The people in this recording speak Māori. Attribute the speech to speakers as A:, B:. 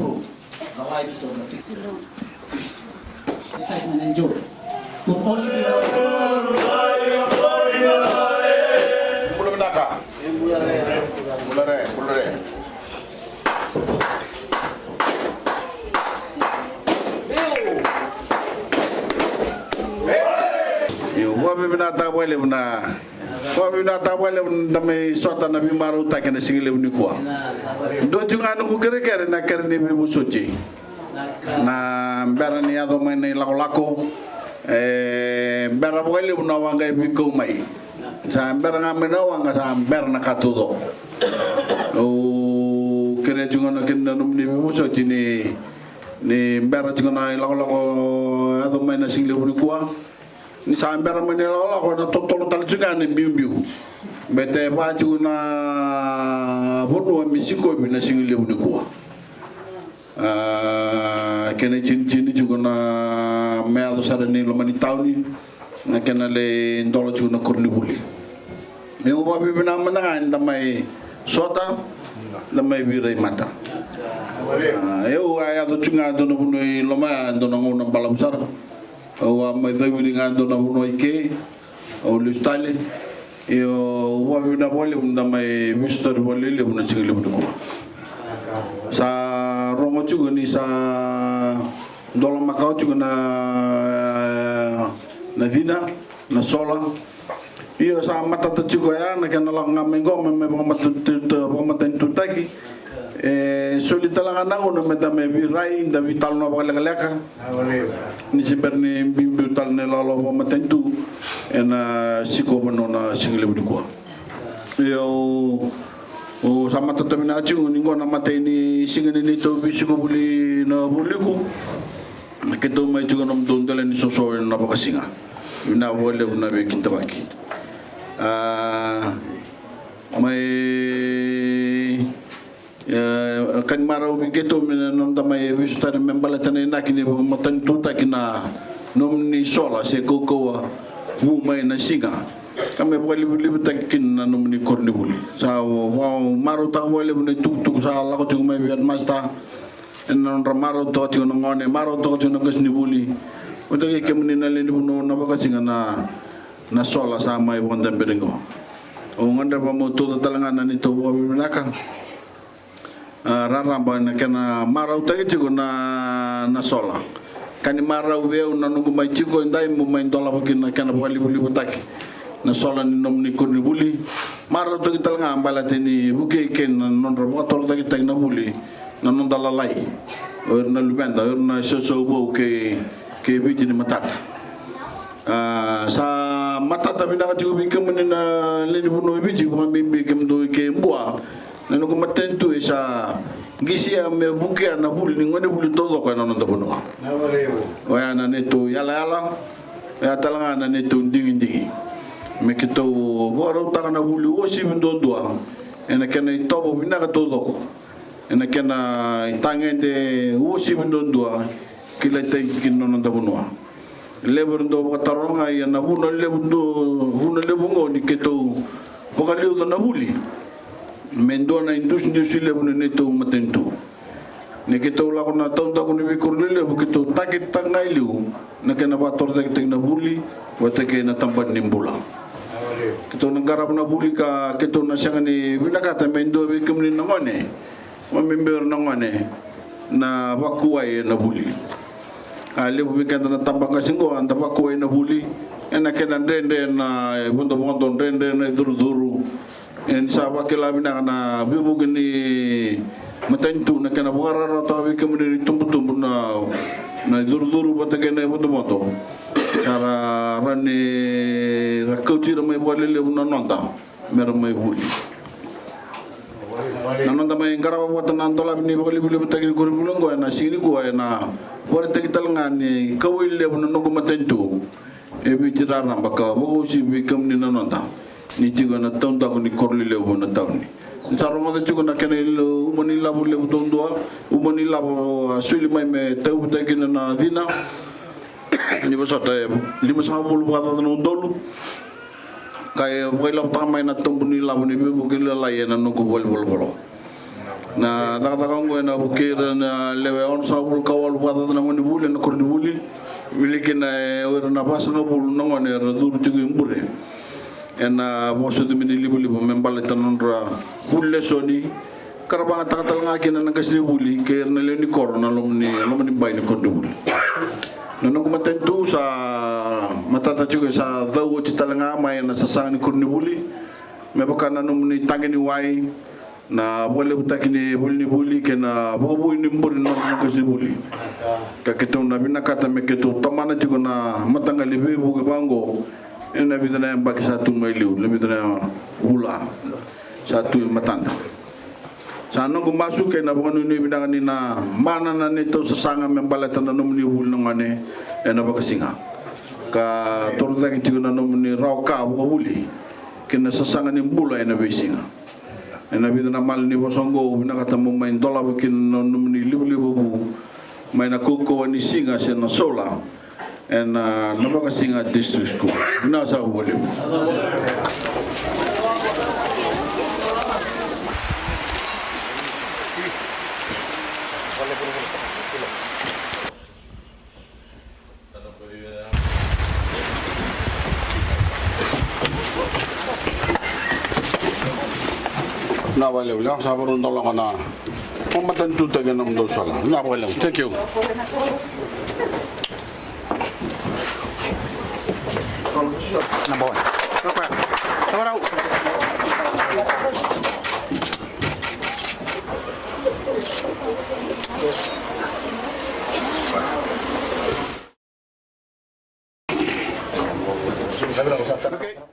A: improve the lives of the citizens. Excitement and joy could only be
B: binata wale una binata wale ndame sota na bimaru takene singile unikwa do junga no kere kere na kere ni bibu sochi na mbera ni ado mene lako mbera wale una wanga biko mai sa mbera ngamena wanga sa mbera na katudo o kere junga no kene no ni bibu sochi ni mbera junga na lako ado mene singile unikwa ni sambera menela ko na totolo tal juga ni biu bete ba na bono misiko bi na singile bu ko kene chin juga na melo sare ni lo mani tawni na kenale ndolo juga na korni buli me o ba bi na mananga ndamai sota ndamai bi rei mata eu aya do juga do no lo ma do no ngona balam sar o mai dai ngando na uno ike o listale e o wa na bole unda mai mister bole le una chingile bu sa romo chugo ni sa dolo makau chugo na dina na sola io sa mata chugo ya na kana la ngamengo me pamata tutaki solitalang anak uno meta me birai da vital no bagalaka ni siberni bibutal ne lolo pamatentu ena siko menona single budiko yo o sama tatamina acu ni ngona mateni singene ni to bisiko buli na buliku keto mai juga nom dondele ni soso na bakasinga ina wole una be kintabaki mai kan marau begitu nom damai wistar membala tane nakini matan tuta kina nom ni sola se koko bu mai na singa kame boli takin na nom ni korni buli sa wow maru ta boli ne tuk sa la ko mai biat masta en non ramaro to ti ngone maro to ti ngasni buli uto ke kemni na le no na baka singa na sola sa mai bonda berengo o nganda pa mo to talanga ni to bo binaka raramba na kana marau tagi chigo na sola kani marau veu na nungu mai chigo ndai mo mai dola bakina kana bali buli butaki na sola ni nom ni kurni buli marau tagi talanga ambala teni buke ken non robotol tagi tag na buli na non dala lai na lubenda na soso bo ke viti ni matak sa mata tapi na chigo bikam ni na leni buno viti bo bimbi kem do ke mbua nanu ko matentu isa gisia me bukia na buli ngone buli todo ko nanu tabuno waya na netu yala ya talanga na netu ndingi me kito goro ta na buli osi ndondwa ena kana itobo binaka todo ena kana itangende osi ndondwa kila tain nanu tabuno lebundo bataronga ya na huno lebungo ni kito bokaliu na buli mendona industri le bunu neto matentu ne kito la kona tonda kuni bikurle bu kito takit tangailu na kena bator takit na buli watake na tamban nimbula kito ngarap na buli ka kito na sangani binakata mendo bikum ni ngone mamember ngone na wakuai na buli ale bu bikanta na tambang kasingo anda wakuai na buli ena kena dende na bondo dende na duru en sawa kila bina na bibu gini matentu na kana buara ta bi kemudi tumbu na duru batakene moto cara rani rakauti ramai bolele una nonta mermai buli nanonda mai ngara wata nandola bini boli bataki kuribulungo na sini ko na pore tekital ngani kawile una nugo matentu e bi tirana baka bo si bi kemni nanonda ni juga na tonda ko ni korli le bona tawni saro mo juga na kenel umani labu le tondua umani labu suli mai me tau tagina na dina ni bosata lima sa bulu bata no dolu kay wala tamay na tumbuni labu ni bu gila la yana no ko bol na takataka ngo na bukira na lewe on sa bul kawal wada na ngoni buli na korni buli wiliki na wera na basa na bul na ngoni ra duru tigu imbure ena mosu de mini libu libu membala tanondra bulle soni karabanga takatal ngaki na nagasli buli ker na leni korona lomni bay ni korni buli nono ko matentu sa matata juga sa dawo ci talanga may na sasang ni korni buli mebaka na nomni tangeni wai na boleh utakini buli buli kena bobo ini mburi no kasi buli kakito na binakata meketo tamana juga na matanga libi buke bango ina bidana yang bagi satu mailiu lebih dana ula satu matanda sano ko masuk kay na bono ni bidang ni na mana na nito sasanga membalatan na nomni bul ngane ena bakasinga ka torda ki juga na nomni rauka buli kena sasanga ni bula ena besinga ena bidana mal ni bosongo binakata mo main dola bakin nomni libu main ako ni singa sena sola ena nabakasinga district school bina sa buli na valeu lang sa parang tolong na pamatan tu taga nam do sala na valeu thank you number 1 apa tawarau okay